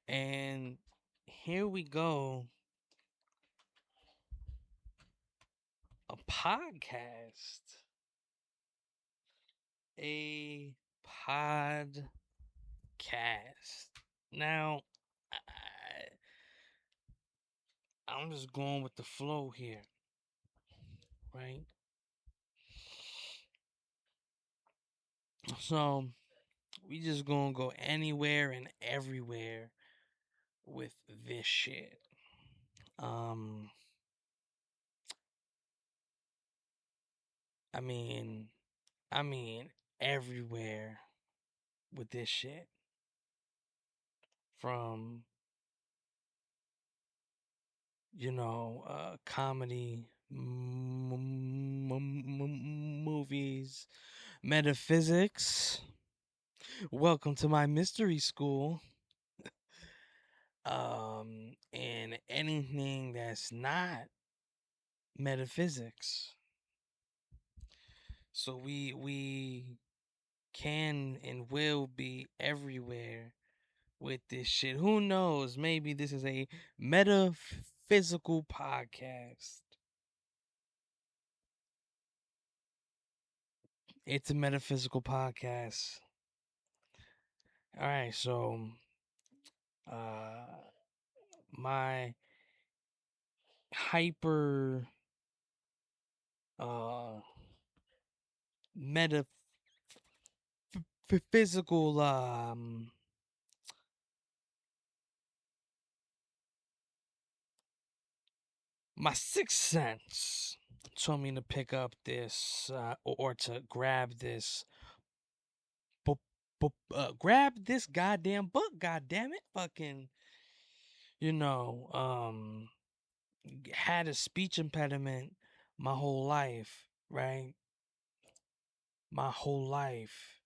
And here we go. A podcast. A podcast. Now, I'm just going with the flow here, right? So, we just gonna go anywhere and everywhere with this shit. Um, I mean, I mean, everywhere with this shit. From, comedy, movies, metaphysics. Welcome to my mystery school. And anything that's not metaphysics. So we can and will be everywhere with this shit. Who knows? Maybe this is a metaphysical podcast. It's a metaphysical podcast. All right, so uh my hyper uh metaphysical my sixth sense told me to pick up this or to grab this grab this goddamn book, goddamn it. Fucking, you know, had a speech impediment my whole life, right? My whole life.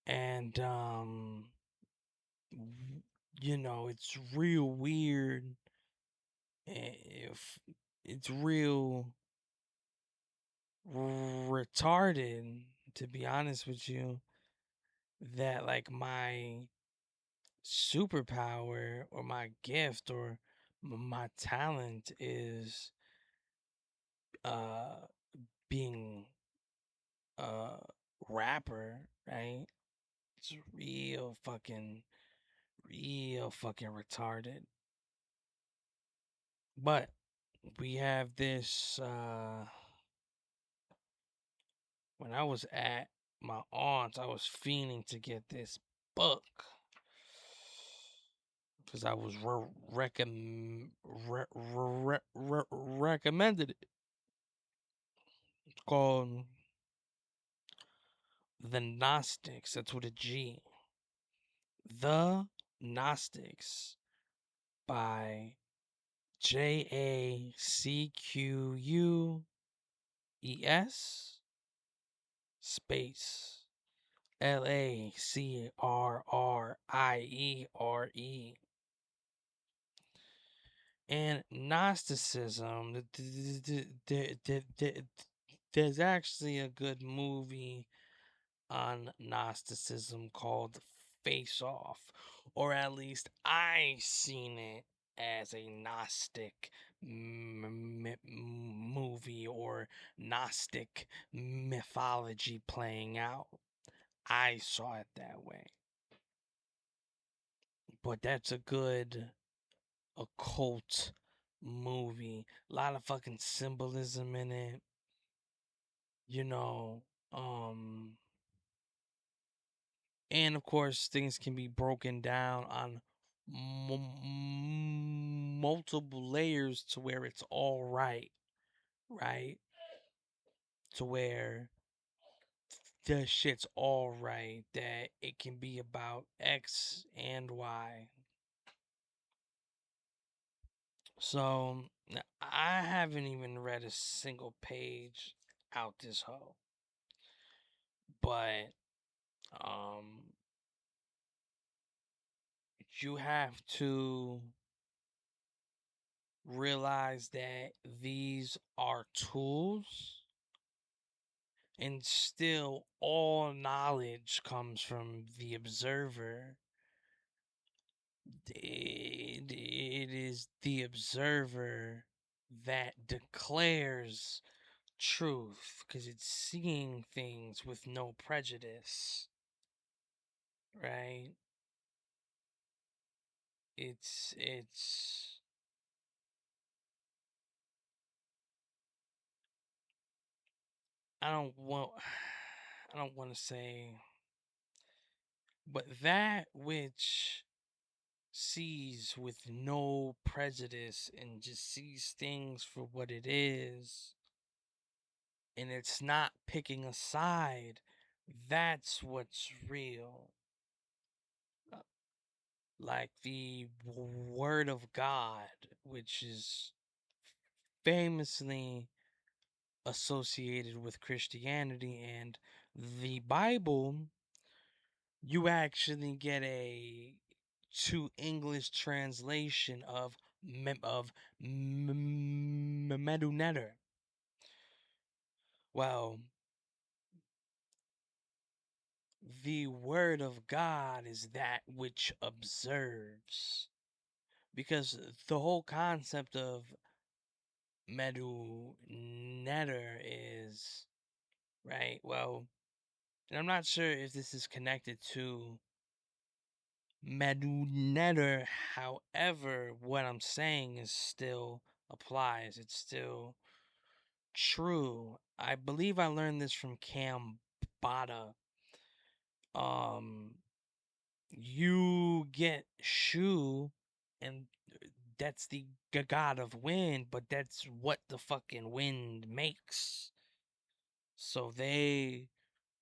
And it's real weird. If it's real retarded, to be honest with you, that like my superpower or my gift or my talent is uh being a rapper, right? It's real fucking retarded. But we have this when I was at my aunt's, I was fiending to get this book because I was recommended it. It's called The Gnostics. That's with a G. The Gnostics by Jacquees space Lacrriere. And Gnosticism, there's actually a good movie on Gnosticism called Face Off, or at least I seen it as a Gnostic movie or Gnostic mythology playing out. I saw it that way. But that's a good occult movie. A lot of fucking symbolism in it. You know, and of course things can be broken down on multiple layers to where it's all right, right? To where the shit's all right, that it can be about X and Y. So I haven't even read a single page out this hoe. But um you have to realize that these are tools and still all knowledge comes from the observer. it is the observer that declares truth because it's seeing things with no prejudice, right? It's I don't want I don't want to say, but that which sees with no prejudice and just sees things for what it is, and it's not picking a side, that's what's real. Like the Word of God, which is famously associated with Christianity and the Bible, you actually get a to English translation of Medunetter. Well, the Word of God is that which observes, because the whole concept of Medunetter is right. Well, and I'm not sure if this is connected to Medunetter. However, what I'm saying is still applies. It's still true. I believe I learned this from Cambada. Um, you get Shu, and that's the god of wind, but that's what the fucking wind makes. So they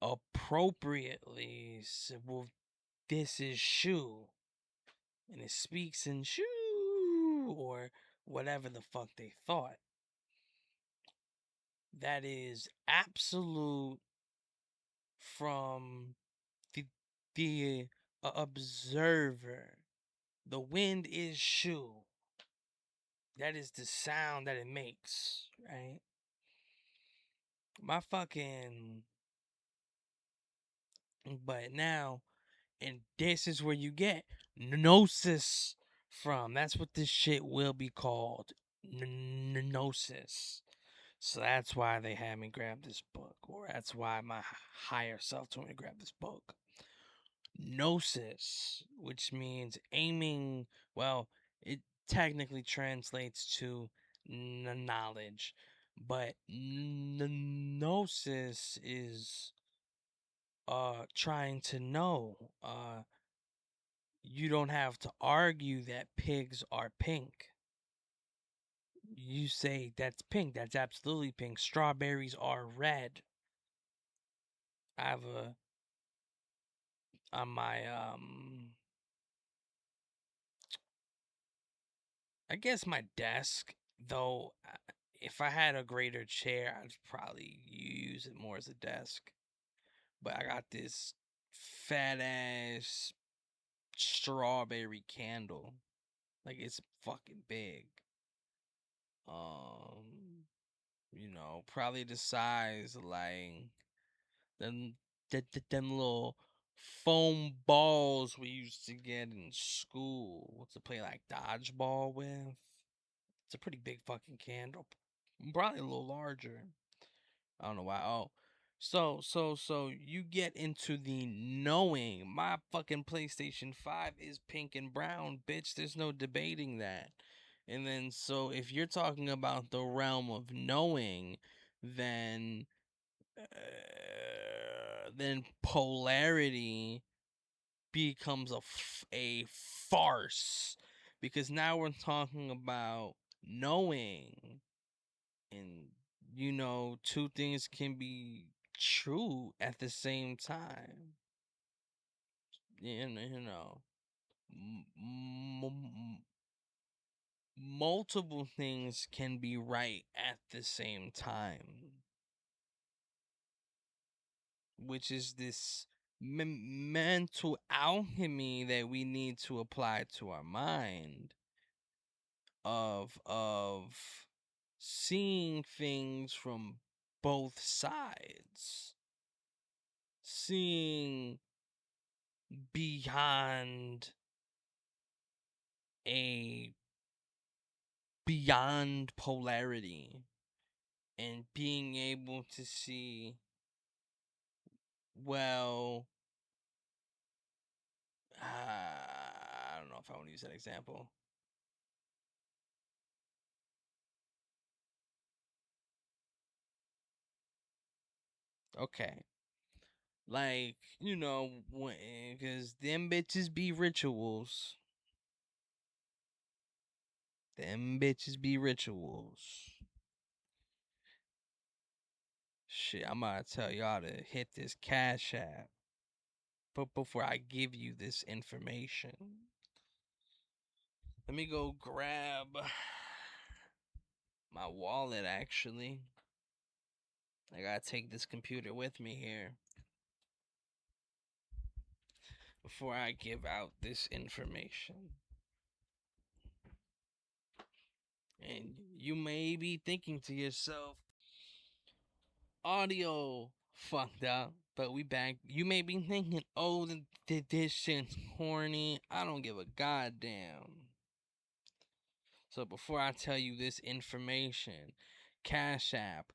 appropriately said, well, this is Shu. And it speaks in Shu, or whatever the fuck they thought. That is absolute from the, the observer. The wind is Shu. That is the sound that it makes, right? My fucking. But now, and this is where you get gnosis from. That's what this shit will be called. Gnosis. So that's why they had me grab this book, or that's why my higher self told me to grab this book. Gnosis, which means aiming, well, it technically translates to knowledge, but gnosis is trying to know. You don't have to argue that pigs are pink. You say that's pink, that's absolutely pink. Strawberries are red. I have a on my I guess my desk, though if I had a greater chair, I'd probably use it more as a desk. But I got this fat ass strawberry candle. Like it's fucking big. Um, probably the size like them them little foam balls we used to get in school to play like dodgeball with. It's a pretty big fucking candle. Probably a little larger. I don't know why. Oh. So you get into the knowing. My fucking PlayStation 5 is pink and brown, bitch. There's no debating that. And then so if you're talking about the realm of knowing, then then polarity becomes a farce, because now we're talking about knowing, and two things can be true at the same time. M- m- multiple things can be right at the same time, which is this mental alchemy that we need to apply to our mind of seeing things from both sides, seeing beyond a beyond polarity and being able to see, well, I don't know if I want to use that example. Okay. Like, because them bitches be rituals. Them bitches be rituals. Shit, I'm gonna tell y'all to hit this Cash App. But before I give you this information, let me go grab my wallet actually. I gotta take this computer with me here before I give out this information. And you may be thinking to yourself, audio fucked up, but we back. You may be thinking, oh, this shit's horny. I don't give a goddamn. So before I tell you this information, Cash App,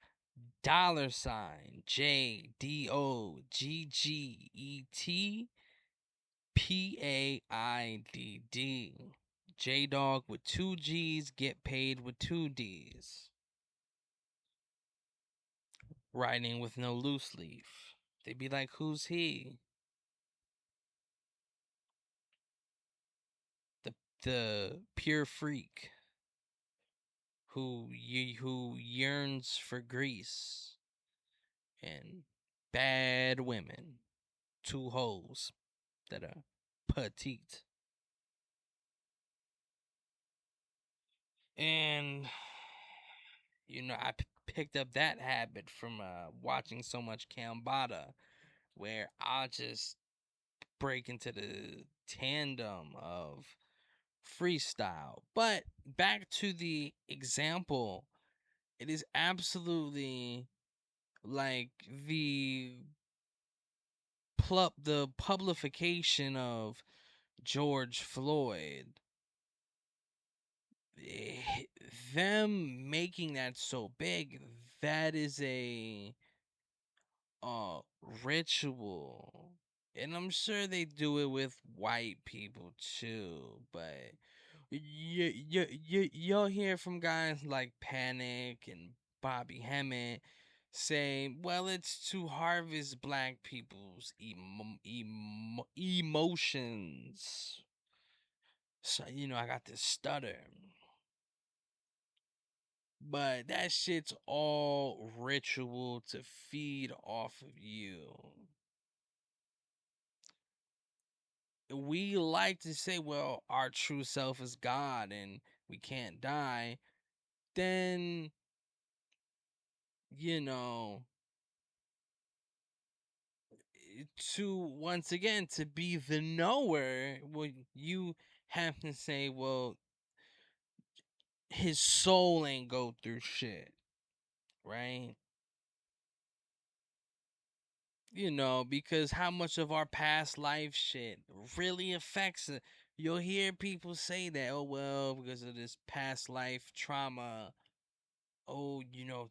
$JDOGGETPAIDD. J Dog with two G's, get paid with two D's. Writing with no loose leaf. They be like, who's he? The pure freak who yearns for Greece and bad women, two hoes that are petite. And I picked up that habit from watching so much Cambada, where I'll just break into the tandem of freestyle. But back to the example, it is absolutely like the publication of George Floyd, them making that so big, that is a ritual. And I'm sure they do it with white people too, but you'll hear from guys like Panic and Bobby Hemmett say, well, it's to harvest black people's emotions. So, I got this stutter. But that shit's all ritual to feed off of you. We like to say, well, our true self is God and we can't die. Then, you know, to once again, to be the knower, well, you have to say, well, his soul ain't go through shit, right? Because how much of our past life shit really affects it. You'll hear people say that, oh, well, because of this past life trauma, oh,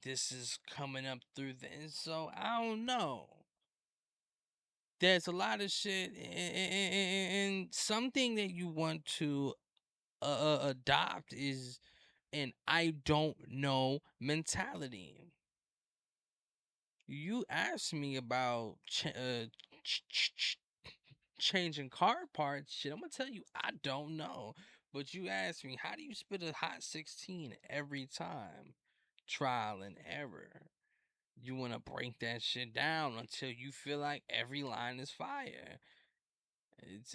this is coming up through this. So I don't know. There's a lot of shit, and something that you want to adopt is an I don't know mentality. You asked me about changing car parts, shit, I'm gonna tell you, I don't know. But you asked me, how do you spit a hot 16 every time? Trial and error. You want to break that shit down until you feel like every line is fire. And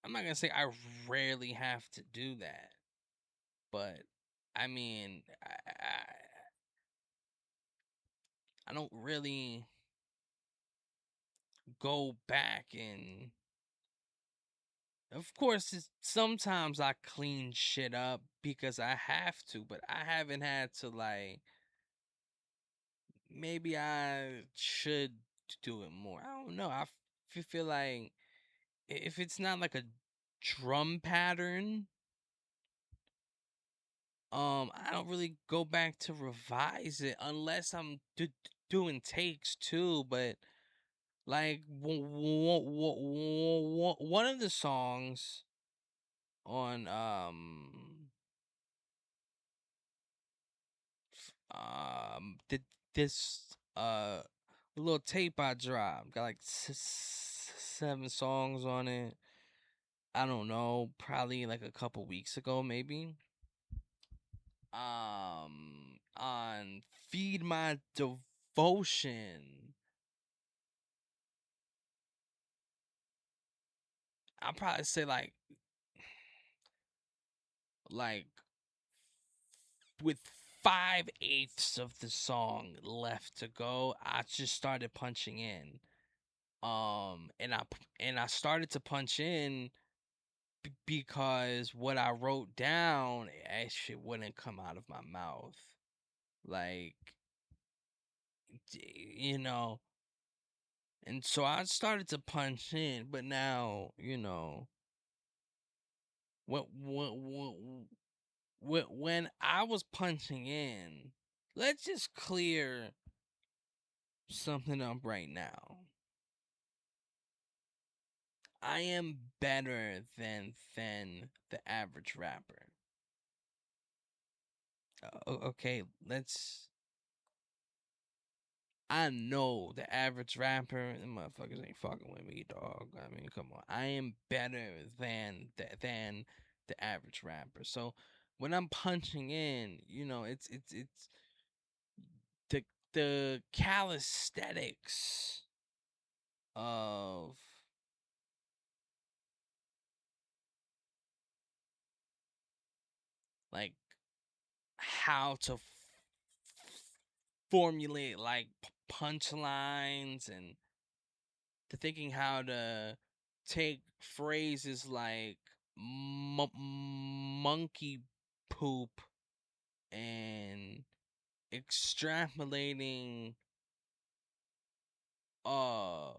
I'm not gonna say I rarely have to do that, but I mean, I don't really go back and of course, sometimes I clean shit up because I have to, but I haven't had to, like, maybe I should do it more. I don't know. I feel like if it's not like a drum pattern, I don't really go back to revise it unless I'm doing takes too. But like one of the songs on this little tape I dropped got like 7 songs on it. I don't know, probably like a couple weeks ago, maybe. On Feed My Devotion, I'll probably say like with 5/8 of the song left to go, I just started punching in. And I started to punch in because what I wrote down, that shit wouldn't come out of my mouth. Like, you know, and so I started to punch in, but now, when I was punching in, let's just clear something up right now. I am better than the average rapper. Okay, let's. I know the average rapper, the motherfuckers ain't fucking with me, dog. I mean, come on. I am better than the average rapper. So when I'm punching in, it's the calisthenics of like how to formulate like punchlines and to thinking how to take phrases like monkey poop and extrapolating uh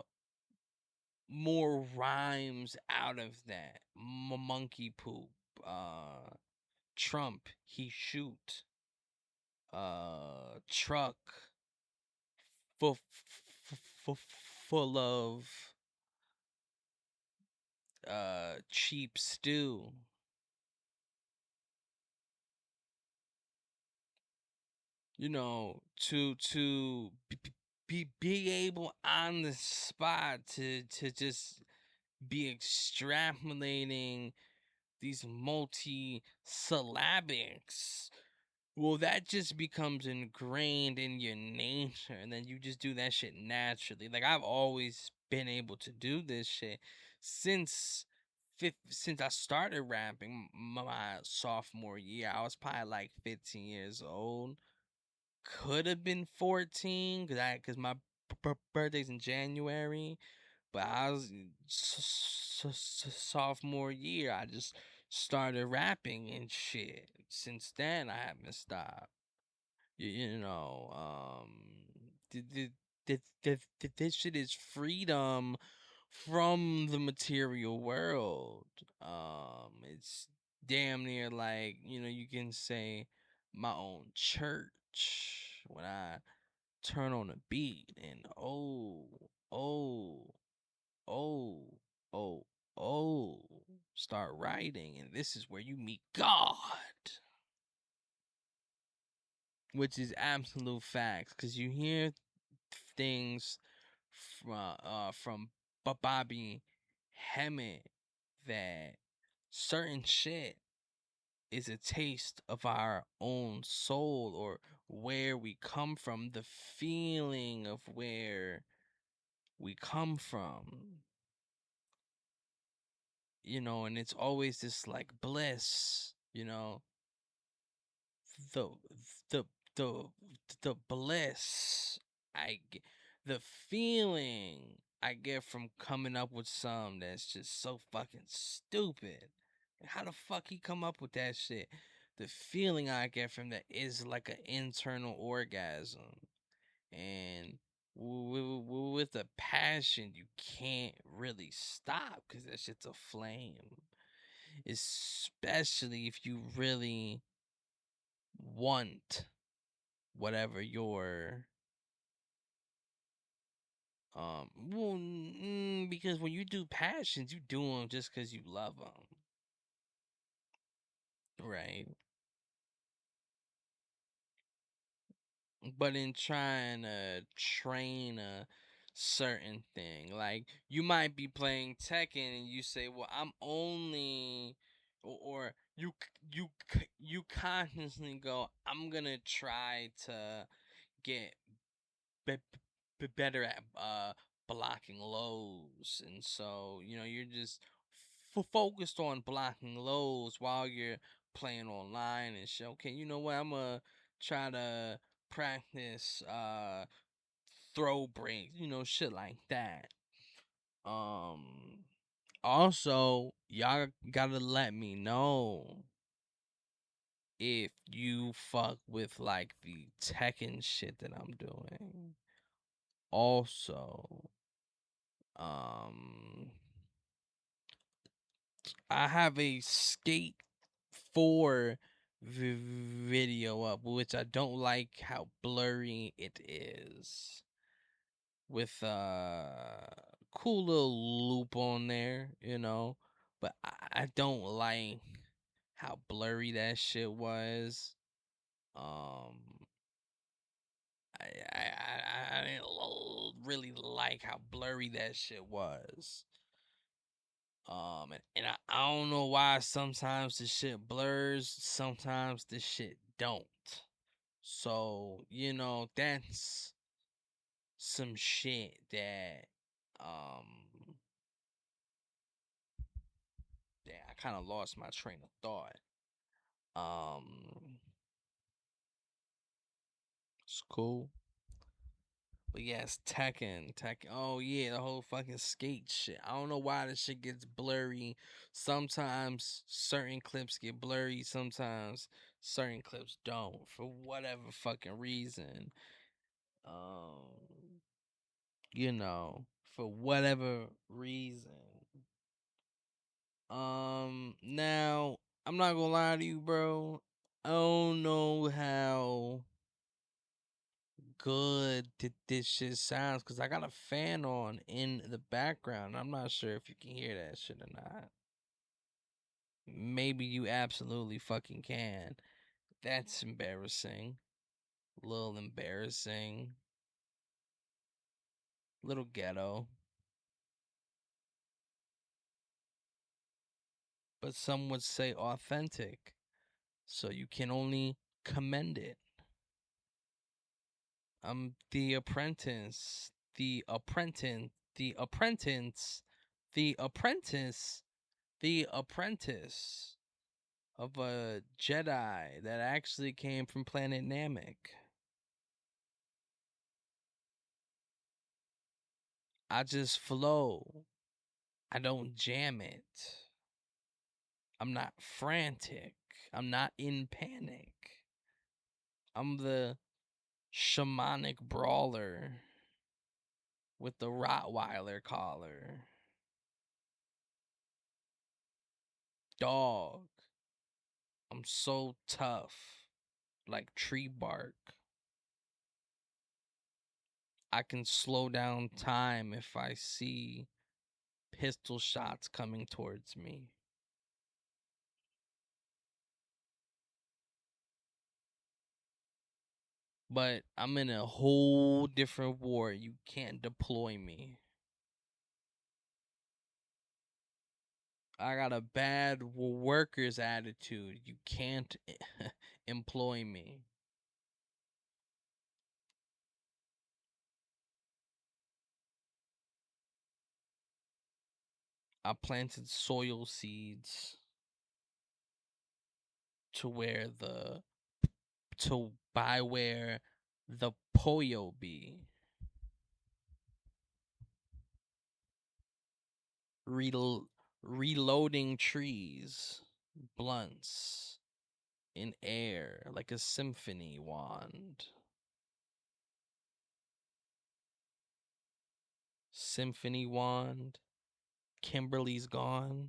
more rhymes out of that monkey poop, Trump he shoot, truck full full of cheap stew. To be able on the spot to just be extrapolating these multi syllabics. Well, that just becomes ingrained in your nature, and then you just do that shit naturally. Like I've always been able to do this shit since since I started rapping my sophomore year. I was probably like 15 years old. Could have been 14 because my birthday's in January. But I was sophomore year. I just started rapping and shit. Since then, I haven't stopped. You know, this shit is freedom from the material world. It's damn near like you can say my own church when I turn on a beat and oh, oh, oh, start writing, and this is where you meet God, which is absolute facts. Because you hear things from Bobby Hemmett that certain shit is a taste of our own soul or where we come from, the feeling of where we come from. And it's always this like bliss, the the the the bliss I get, the feeling I get from coming up with something that's just so fucking stupid. How the fuck he come up with that shit? The feeling I get from that is like an internal orgasm, and with a passion, you can't really stop because that shit's a flame. Especially if you really want whatever your because when you do passions, you do them just because you love them, right? But in trying to train a certain thing, like you might be playing Tekken and you say, "Well, I'm only," or you consciously go, "I'm gonna try to get be, better at blocking lows," and so you're just focused on blocking lows while you're playing online and shit. Okay, you know what? I'm gonna try to practice throw breaks, shit like that. Um, Also, y'all gotta let me know if you fuck with like the Tekken shit that I'm doing. Also, um, I have a Skate 4 video up, which I don't like how blurry it is. With cool little loop on there. But I don't like how blurry that shit was. Um, I didn't really like how blurry that shit was. And I don't know why sometimes the shit blurs, sometimes the shit don't. So, that's some shit that um yeah, I kind of lost my train of thought. Um it's cool. But yes, Tekken. Oh yeah, the whole fucking skate shit. I don't know why this shit gets blurry. Sometimes certain clips get blurry, sometimes certain clips don't for whatever fucking reason. Um, for whatever reason. Now I'm not gonna lie to you, bro. I don't know how good this shit sounds because I got a fan on in the background. I'm not sure if you can hear that shit or not. Maybe you absolutely fucking can. That's embarrassing. A little embarrassing. Little ghetto. But some would say authentic. So you can only commend it. I'm the apprentice. The apprentice. The apprentice. The apprentice. The apprentice of a Jedi that actually came from planet Namek. I just flow. I don't jam it. I'm not frantic. I'm not in panic. I'm the shamanic brawler with the Rottweiler collar. Dog. I'm so tough. Like tree bark. I can slow down time if I see pistol shots coming towards me. But I'm in a whole different war. You can't deploy me. I got a bad worker's attitude. You can't employ me. I planted soil seeds to where the to by where the pollo be. Rel- Reloading trees, blunts in air like a symphony wand. symphony wand. Kimberly's gone.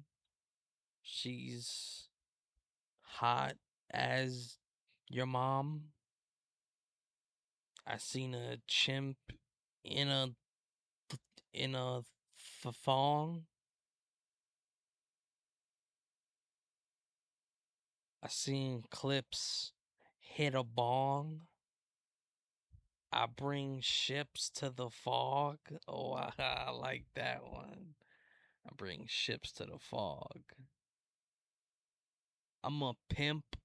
She's hot as your mom. I seen a chimp in a thong. I seen Clips hit a bong. I bring ships to the fog. Oh, I like that one. I bring ships to the fog. I'm a pimp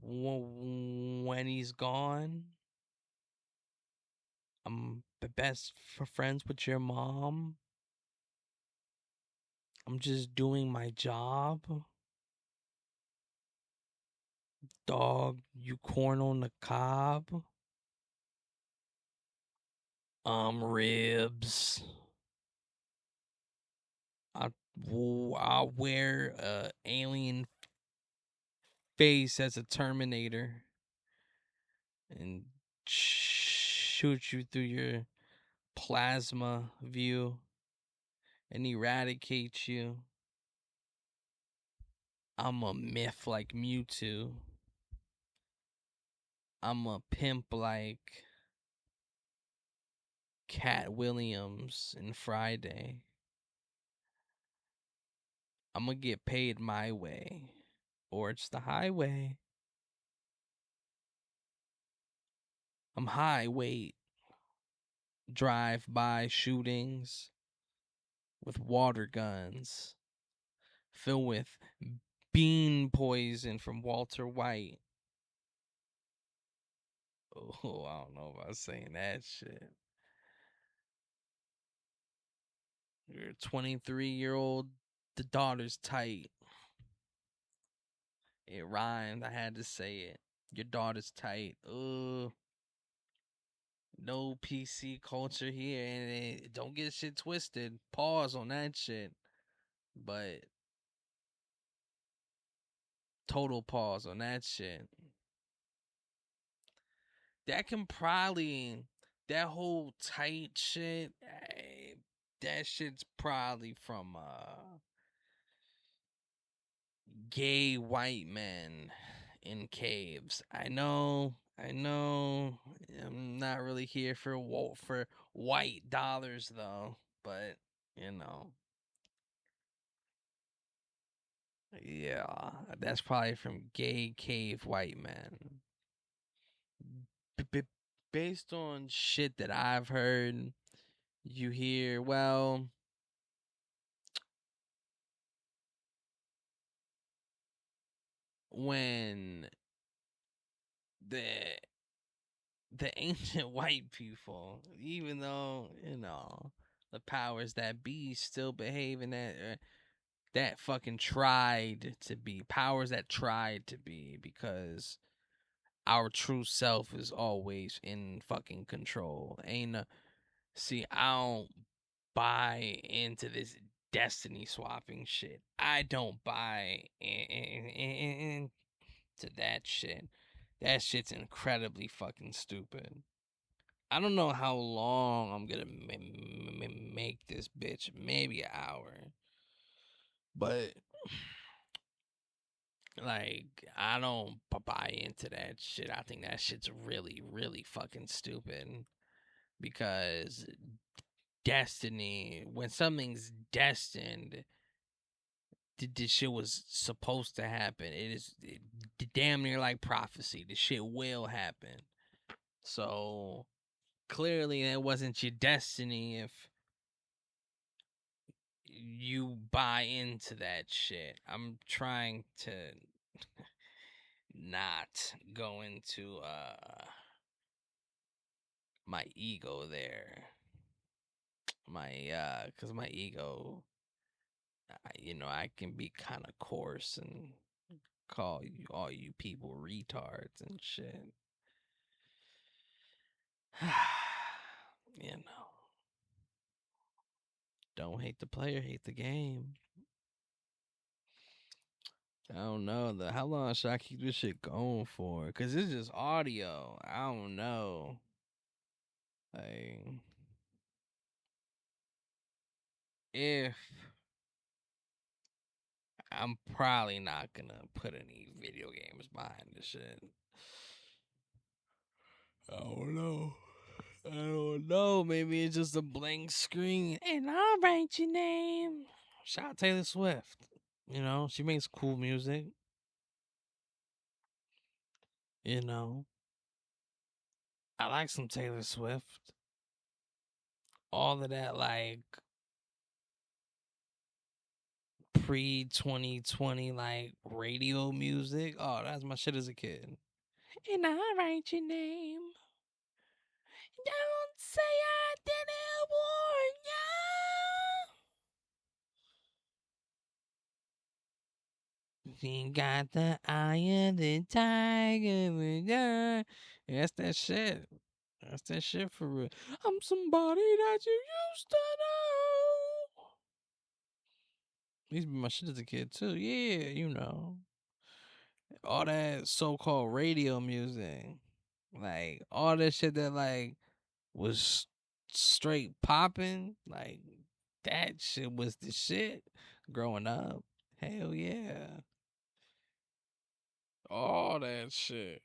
when he's gone. I'm best friends with your mom. I'm just doing my job. Dog, you corn on the cob. Ribs. I I wear a alien face as a Terminator and shoot you through your plasma view and eradicate you. I'm a myth like Mewtwo. I'm a pimp like Cat Williams in Friday. I'm gonna get paid my way, or it's the highway. I'm high weight, drive-by shootings with water guns filled with bean poison from Walter White. Oh, I don't know about saying that shit. Your 23-year-old, the daughter's tight. It rhymed. I had to say it. Your daughter's tight. No PC culture here, and don't get shit twisted. Pause on that shit. But total pause on that shit. That can probably, that whole tight shit, that shit's probably from gay white men in caves. I know. I'm not really here for white dollars though, but you know, yeah, that's probably from gay cave white men. Based on shit that I've heard, you hear, well, when the the ancient white people, even though the powers that be still behave in that fucking tried to be powers that tried to be, because our true self is always in fucking control. See, I don't buy into this destiny swapping shit. I don't buy into that shit. That shit's incredibly fucking stupid. I don't know how long I'm gonna make this bitch. Maybe an hour. But, like, I don't buy into that shit. I think that shit's really, really fucking stupid. Because destiny, when something's destined, this shit was supposed to happen. It is damn near like prophecy. The shit will happen. So clearly that wasn't your destiny if you buy into that shit. I'm trying to not go into my ego there. Cuz my ego, I can be kind of coarse and call all you people retards and shit. you know, don't hate the player, hate the game. I don't know. How long should I keep this shit going for? Cause it's just audio. I don't know. Like, if I'm probably not gonna put any video games behind this shit. I don't know. I don't know. Maybe it's just a blank screen. And I'll write your name. Shout out Taylor Swift. You know, she makes cool music. You know, I like some Taylor Swift. All of that, like, pre 2020, like, radio music. Oh, that's my shit as a kid. And I'll write your name. Don't say I didn't warn ya. She got the eye of the tiger. That's that shit. That's that shit for real. I'm somebody that you used to know. Used to be my shit as a kid too. Yeah, you know. All that so called radio music. Like all that shit that like was straight popping. Like that shit was the shit growing up. Hell yeah. All that shit.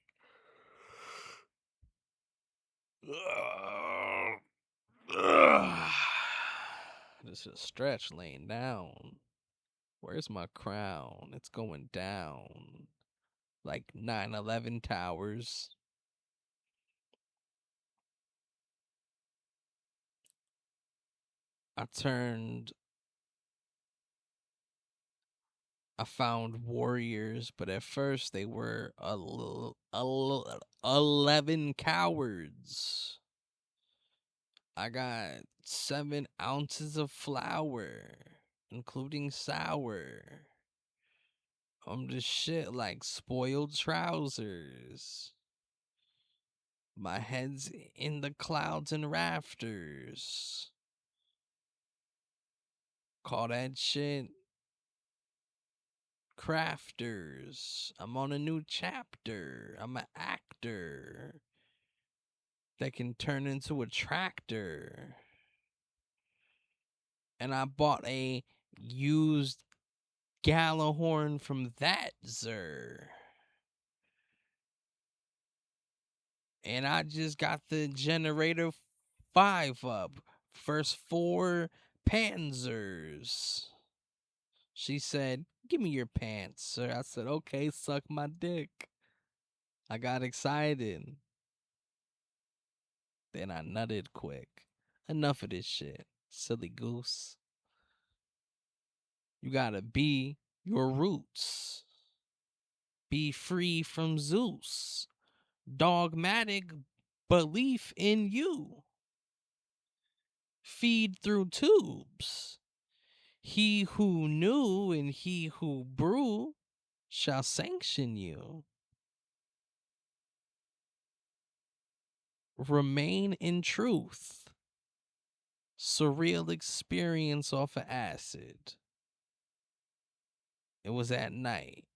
This is stretch laying down. Where's my crown? It's going down. Like 9/11 towers. I turned. I found warriors, but at first they were 11 cowards. I got 7 ounces of flour, including sour. I'm just shit like spoiled trousers. My head's in the clouds and rafters. Call that shit crafters. I'm on a new chapter. I'm an actor that can turn into a tractor. And I bought a used Gallahorn from that Zer. And I just got the generator 5 up. First 4 Panzers. She said, "Give me your pants, sir." I said, "Okay, suck my dick." I got excited. Then I nutted quick. Enough of this shit, silly goose. You gotta be your roots. Be free from Zeus. Dogmatic belief in you. Feed through tubes. He who knew and he who brew shall sanction you. Remain in truth. Surreal experience off of acid. It was at night.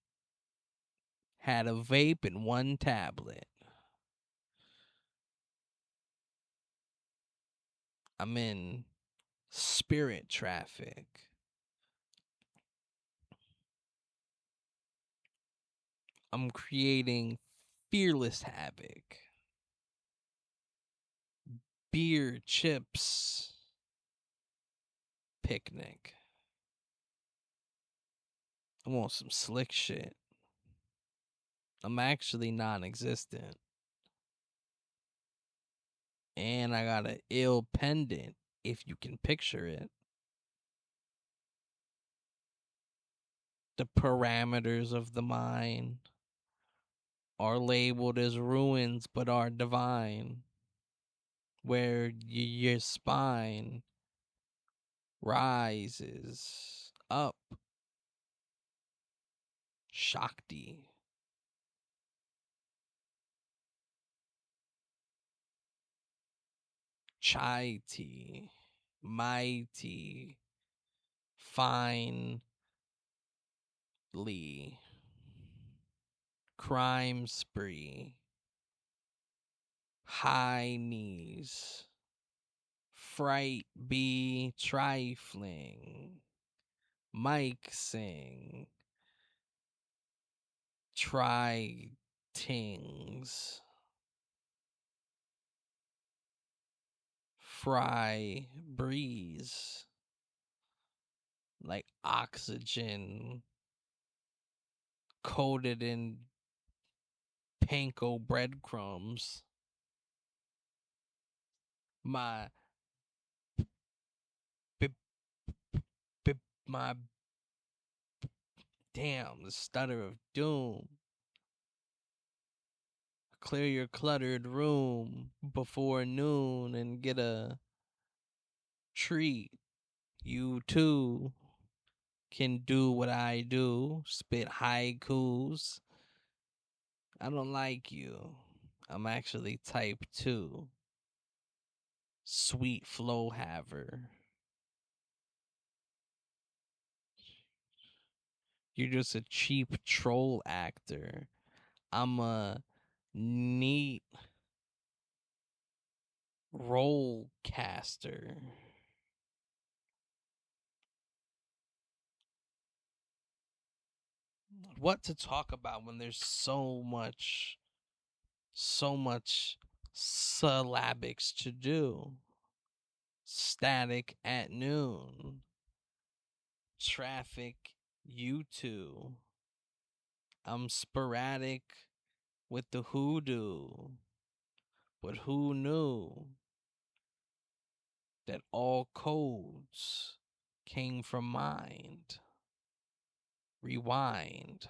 Had a vape and 1 tablet. I'm in spirit traffic. I'm creating fearless havoc. Beer, chips, picnic. I want some slick shit. I'm actually non existent. And I got an ill pendant, if you can picture it. The parameters of the mind are labeled as ruins but are divine, where your spine rises up. Shakti. Chai tea. Mighty. Finely. Crime spree. High knees. Fright be trifling. Mike sing. Try tings. Fry breeze. Like oxygen coated in panko breadcrumbs. My bip, bip, my damn, the stutter of doom. Clear your cluttered room before noon and get a treat. You too can do what I do, spit haikus. I don't like you. I'm actually type 2. Sweet flow haver. You're just a cheap troll actor. I'm a neat role caster. What to talk about when there's so much syllabics to do? Static at noon. Traffic, you two. I'm sporadic with the hoodoo. But who knew that all codes came from mind? Rewind.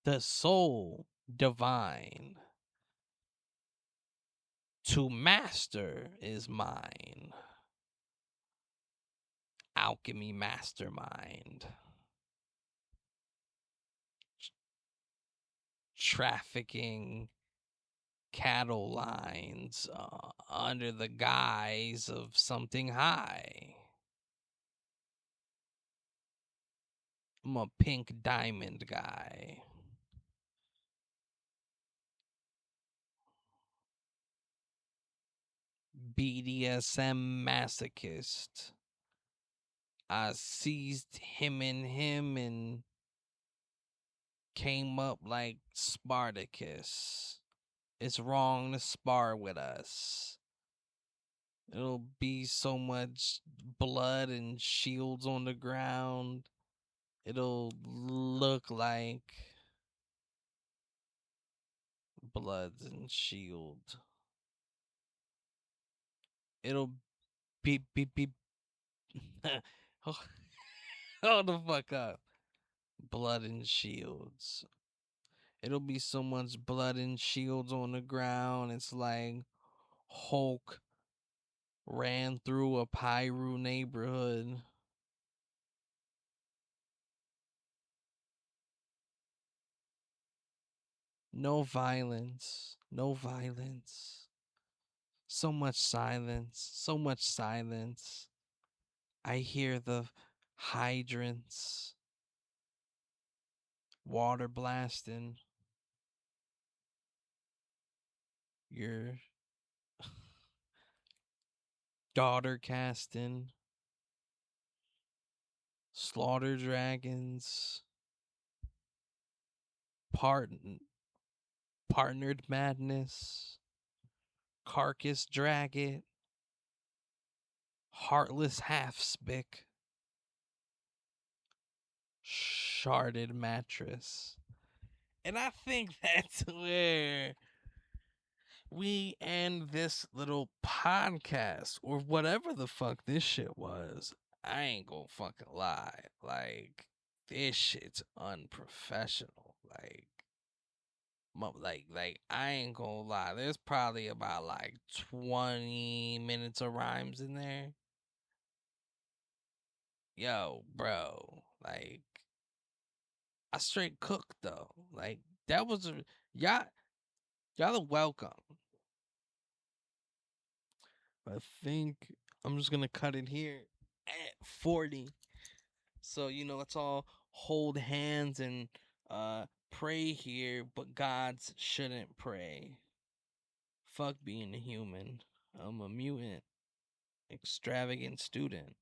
The soul divine. To master is mine. Alchemy mastermind. Trafficking cattle lines under the guise of something high. I'm a pink diamond guy. BDSM masochist. I seized him and came up like Spartacus. It's wrong to spar with us. It'll be so much blood and shields on the ground. It'll look like blood and shield. It'll be hold the fuck up. Blood and shields. It'll be so much blood and shields on the ground. It's like Hulk ran through a Pyru neighborhood. No violence. No violence. So much silence. So much silence. I hear the hydrants. Water blasting. Your daughter casting. Slaughter dragons. Partnered madness. Carcass drag it. Heartless half spick. Sharded mattress. And I think that's where we end this little podcast or whatever the fuck this shit was. I ain't gonna fucking lie. Like, this shit's unprofessional. Like I ain't gonna lie. There's probably about like 20 minutes of rhymes in there. Yo, bro. Like, I straight cooked though. Like, that was a y'all are welcome. I think I'm just gonna cut it here at 40. So, let's all hold hands and pray here, but gods shouldn't pray. Fuck being a human. I'm a mutant. extravagant student.